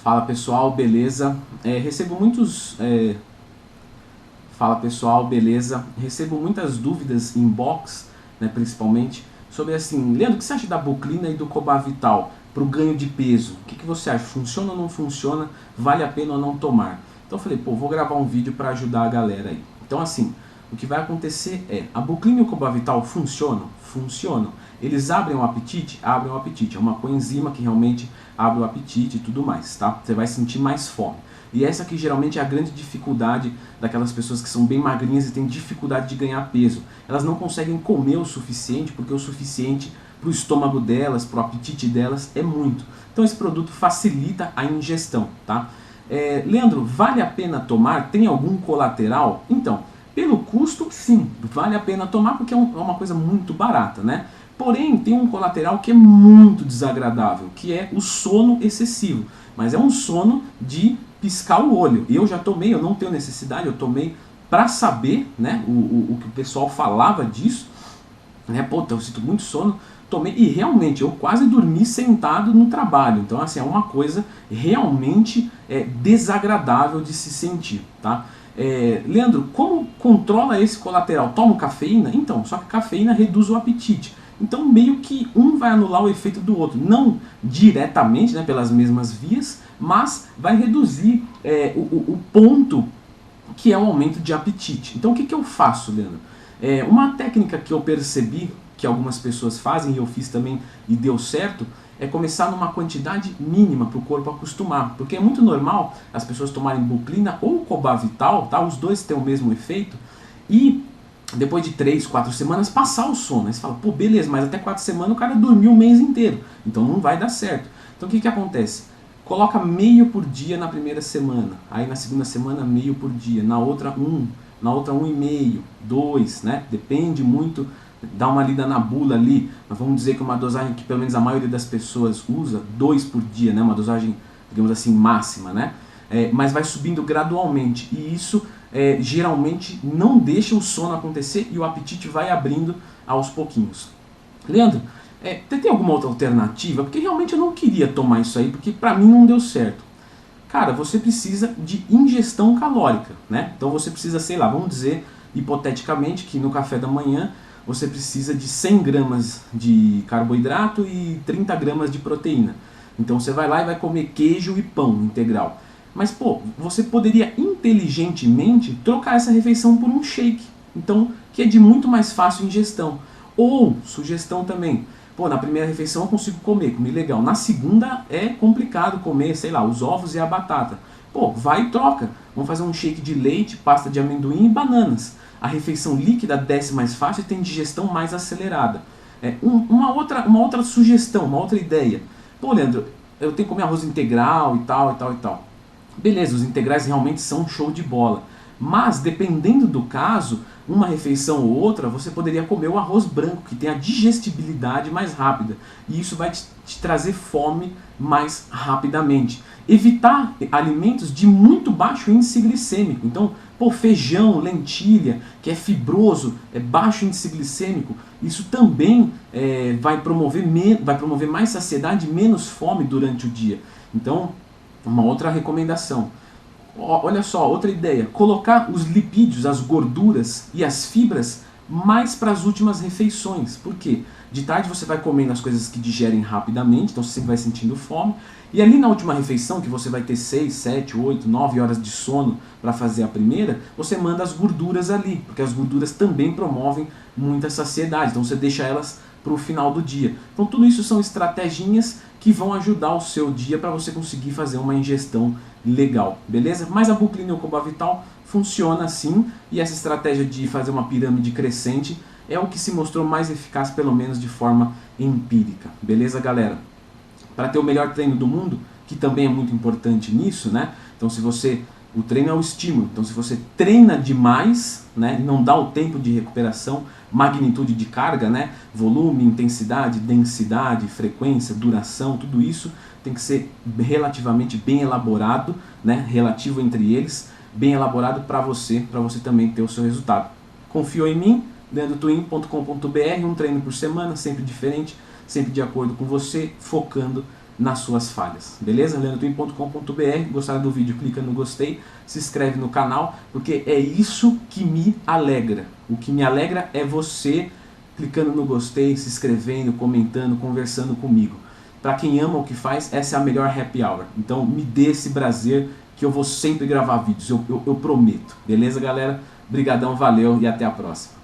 Fala pessoal, beleza? Recebo muitos. Fala pessoal, beleza? Recebo muitas dúvidas em inbox, né, principalmente, sobre assim, Leandro, o que você acha da Buclina e do Cobavital para o ganho de peso? O que você acha? Funciona ou não funciona? Vale a pena ou não tomar? Então eu falei, pô, vou gravar um vídeo para ajudar a galera aí. Então assim, o que vai acontecer é, a Buclina e o Cobavital funcionam? Funcionam. Eles abrem o apetite? Abrem o apetite. É uma coenzima que realmente abre o apetite e tudo mais, tá? Você vai sentir mais fome. E essa aqui geralmente é a grande dificuldade daquelas pessoas que são bem magrinhas e têm dificuldade de ganhar peso. Elas não conseguem comer o suficiente, porque o suficiente para o estômago delas, para o apetite delas é muito. Então esse produto facilita a ingestão, tá? Leandro, vale a pena tomar? Tem algum colateral? Então, pelo custo, sim, vale a pena tomar porque é uma coisa muito barata, né? Porém, tem um colateral que é muito desagradável, que é o sono excessivo. Mas é um sono de piscar o olho. Eu já tomei, eu não tenho necessidade, eu tomei para saber, né, o que o pessoal falava disso, né, pô, eu sinto muito sono, tomei e realmente eu quase dormi sentado no trabalho. Então assim, é uma coisa realmente desagradável de se sentir, tá? Leandro, como controla esse colateral? Toma cafeína? Então, só que a cafeína reduz o apetite. Então meio que um vai anular o efeito do outro, não diretamente, né, pelas mesmas vias, mas vai reduzir o ponto que é o aumento de apetite. Então o que eu faço, Leandro? Uma técnica que eu percebi que algumas pessoas fazem, e eu fiz também e deu certo, é começar numa quantidade mínima para o corpo acostumar. Porque é muito normal as pessoas tomarem Buclina ou Cobavital, tá? Os dois têm o mesmo efeito, e depois de 3, 4 semanas passar o sono. Aí você fala, pô, beleza, mas até 4 semanas o cara dormiu o mês inteiro, então não vai dar certo. Então o que acontece? Coloca meio por dia na primeira semana, aí na segunda semana meio por dia, na outra na outra 1,5, 2, né? Depende muito, dá uma lida na bula ali, mas vamos dizer que uma dosagem que pelo menos a maioria das pessoas usa, 2 por dia, né? Uma dosagem, digamos assim, máxima, né? Mas vai subindo gradualmente, e isso geralmente não deixa o sono acontecer e o apetite vai abrindo aos pouquinhos. Leandro, tem alguma outra alternativa? Porque realmente eu não queria tomar isso aí, porque pra mim não deu certo. Cara, você precisa de ingestão calórica, né? Então você precisa, sei lá, vamos dizer hipoteticamente que no café da manhã você precisa de 100 gramas de carboidrato e 30 gramas de proteína. Então você vai lá e vai comer queijo e pão integral. Mas, pô, você poderia inteligentemente trocar essa refeição por um shake. Então, que é de muito mais fácil ingestão. Ou, sugestão também, pô, na primeira refeição eu consigo comer legal. Na segunda é complicado comer, sei lá, os ovos e a batata. Pô, vai e troca. Vamos fazer um shake de leite, pasta de amendoim e bananas. A refeição líquida desce mais fácil e tem digestão mais acelerada. Uma outra sugestão, uma outra ideia. Pô, Leandro, eu tenho que comer arroz integral e tal, e tal, e tal. Beleza, os integrais realmente são show de bola. Mas, dependendo do caso, uma refeição ou outra, você poderia comer o arroz branco, que tem a digestibilidade mais rápida. E isso vai te trazer fome mais rapidamente. Evitar alimentos de muito baixo índice glicêmico. Então, pô, feijão, lentilha, que é fibroso, é baixo índice glicêmico, isso também vai promover mais saciedade e menos fome durante o dia. Então, uma outra recomendação. Olha só, outra ideia. Colocar os lipídios, as gorduras e as fibras mais para as últimas refeições. Por quê? De tarde você vai comendo as coisas que digerem rapidamente, então você sempre vai sentindo fome. E ali na última refeição, que você vai ter 6, 7, 8, 9 horas de sono para fazer a primeira, você manda as gorduras ali, porque as gorduras também promovem muita saciedade, então você deixa elas para o final do dia. Então tudo isso são estratégias que vão ajudar o seu dia para você conseguir fazer uma ingestão legal, beleza? Mas a Buclina e o Cobavital funciona assim, e essa estratégia de fazer uma pirâmide crescente é o que se mostrou mais eficaz, pelo menos de forma empírica, beleza, galera? Para ter o melhor treino do mundo, que também é muito importante nisso, né? Então se você, o treino é o estímulo, então se você treina demais, né, não dá o tempo de recuperação, magnitude de carga, né, volume, intensidade, densidade, frequência, duração, tudo isso tem que ser relativamente bem elaborado, né, relativo entre eles, bem elaborado para você também ter o seu resultado. Confiou em mim? leandrotwin.com.br, um treino por semana, sempre diferente, sempre de acordo com você, focando nas suas falhas, beleza? leandrotwin.com.br. Gostaram do vídeo, clica no gostei, se inscreve no canal, porque é isso que me alegra. O que me alegra é você clicando no gostei, se inscrevendo, comentando, conversando comigo. Para quem ama o que faz, essa é a melhor happy hour. Então me dê esse prazer que eu vou sempre gravar vídeos, eu prometo. Beleza, galera? Brigadão, valeu e até a próxima.